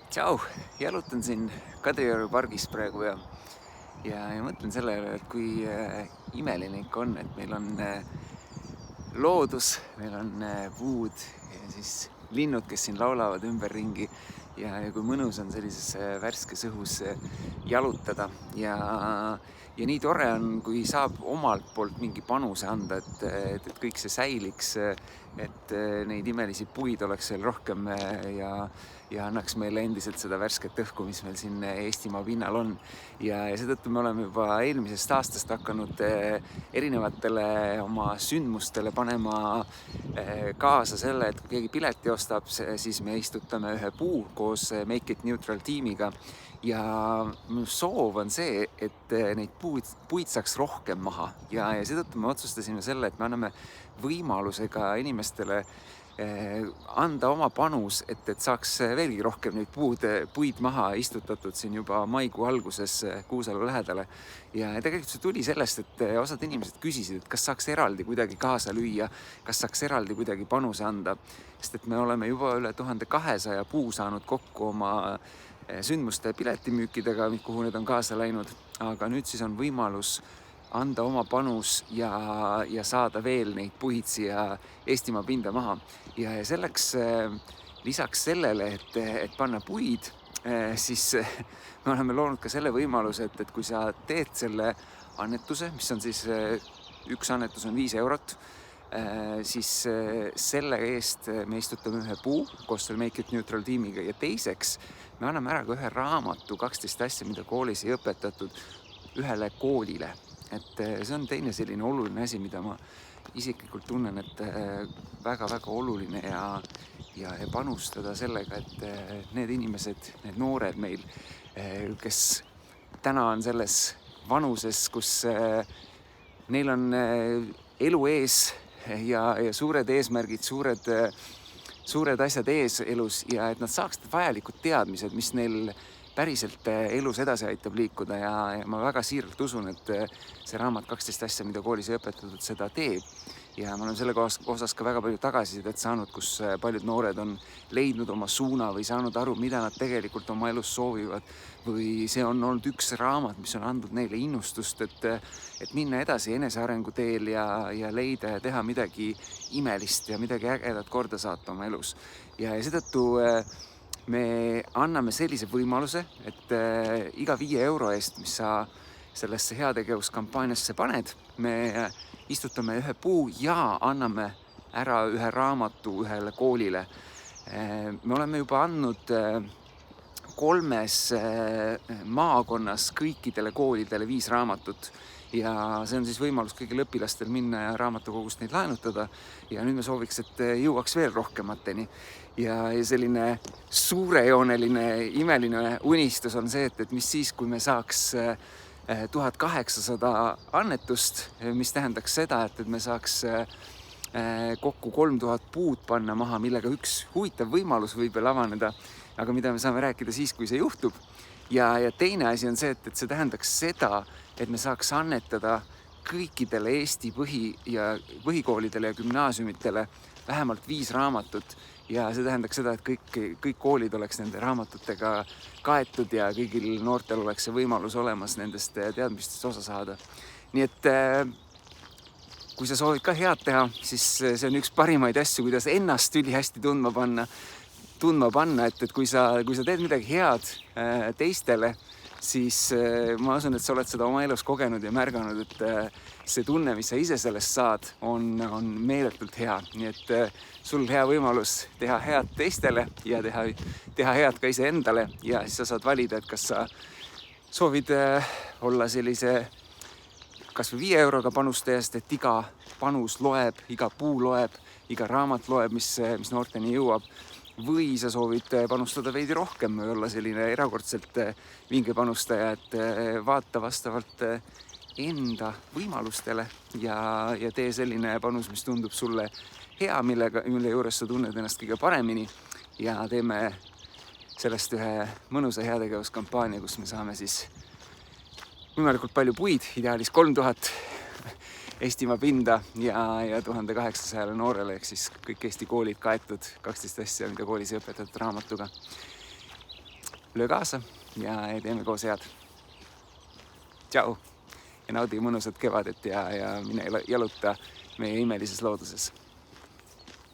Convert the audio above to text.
Tšau, jalutan siin Kadrioru pargis praegu ja mõtlen selle üle, et kui imeline ikka on, et meil on loodus, meil on puud ja siis linnud, kes siin laulavad ümberringi ja kui mõnus on sellises värskes õhus jalutada ja nii tore on, kui saab omalt poolt mingi panuse anda, et kõik see säiliks, et neid imelisi puid oleks veel rohkem ja annaks meile endiselt seda värsket õhku, mis meil siin Eestimaa pinnal on. Ja seetõttu me oleme juba eelmisest aastast hakanud erinevatele oma sündmustele panema kaasa selle, et kui keegi pileti ostab, siis me istutame ühe puu koos Make It Neutral tiimiga. Ja minu soov on see, et neid puid saaks rohkem maha ja seetõttu me otsustasime selle, et me anname võimaluse ka inimestele anda oma panus, et saaks veelgi rohkem neid puid maha istutatud siin juba maikuu alguses Kuusalu lähedale. Ja tegelikult see tuli sellest, et osad inimesed küsisid, et kas saaks eraldi kuidagi kaasa lüüa, kas saaks eraldi kuidagi panuse anda, sest et me oleme juba üle 1200 puu saanud kokku oma sündmuste piletimüükidega, kuhu need on kaasa läinud, aga nüüd siis on võimalus anda oma panus ja saada veel neid puid siia Eestimaa pinda maha. Ja selleks lisaks sellele, et panna puid, siis me oleme loonud ka selle võimaluse, et kui sa teed selle annetuse, mis on siis, üks annetus on 5 eurot, siis selle eest me istutame ühe puu koos selle Make It Neutral tiimiga ja teiseks me anname ära ka ühe raamatu 12 asja, mida koolis ei õpetatud ühele koolile. Et see on teine selline oluline asi, mida ma isiklikult tunnen, et väga-väga oluline ja panustada sellega, et need inimesed, need noored meil, kes täna on selles vanuses, kus neil on elu ees ja suured eesmärgid, suured asjad ees elus ja et nad saaksid vajalikud teadmised, mis neil päriselt elus edasi aitab liikuda ja ma väga siiralt usun, et see raamat 12 asja, mida koolis ei õpetatud, seda teeb. Ja ma olen selle osas ka väga palju tagasisidet saanud, kus paljud noored on leidnud oma suuna või saanud aru, mida nad tegelikult oma elus soovivad. Või see on olnud üks raamat, mis on andnud neile innustust, et minna edasi enesearengu teel ja leida ja teha midagi imelist ja midagi ägedat korda saata oma elus. Ja seetõttu me anname sellise võimaluse, et iga 5 euro eest, mis sa sellesse heategevuskampaaniasse paned, me istutame ühe puu ja anname ära ühe raamatu ühele koolile. Me oleme juba andnud 3 maakonnas kõikidele koolidele 5 raamatut ja see on siis võimalus kõigil õpilastel minna ja raamatukogust neid laenutada ja nüüd me sooviks, et jõuaks veel rohkemateni. Ja selline suurejooneline imeline unistus on see, et mis siis, kui me saaks 1800 annetust, mis tähendaks seda, et me saaks kokku 3000 puud panna maha, millega üks huvitav võimalus võib veel avaneda, aga mida me saame rääkida siis, kui see juhtub. Ja teine asi on see, et see tähendaks seda, et me saaks annetada kõikidele Eesti põhikoolidele ja gümnaasiumitele vähemalt 5 raamatut ja see tähendaks seda, et kõik koolid oleks nende raamatutega kaetud ja kõigil noortel oleks see võimalus olemas nendest teadmistest osa saada. Nii et kui sa soovid ka head teha, siis see on üks parimaid asju, kuidas ennast ülihästi tundma panna, et kui sa teed midagi head teistele, siis ma usun, et sa oled seda oma elus kogenud ja märganud, et see tunne, mis sa ise sellest saad, on meeletult hea. Nii et sul hea võimalus teha head teistele ja teha head ka iseendale ja siis sa saad valida, et kas sa soovid olla sellise kas või 5 euroga panustajast, et iga panus loeb, iga puu loeb, iga raamat loeb, mis noorteni jõuab. Või sa soovid panustada veidi rohkem või olla selline erakordselt vinge panustaja, et vaata vastavalt enda võimalustele ja tee selline panus, mis tundub sulle hea, mille juures sa tunned ennast kõige paremini ja teeme sellest ühe mõnusa heategevuskampaania, kus me saame siis võimalikult palju puid, ideaalis 3000 Eestimaa pinda ja 1800 noorele, ehk siis kõik Eesti koolid kaetud 12 asja, mida koolis ei õpetatud raamatuga. löö kaasa ja teeme koos head. Tšau ja naudi mõnusat kevadet ja mine jaluta meie imelises looduses.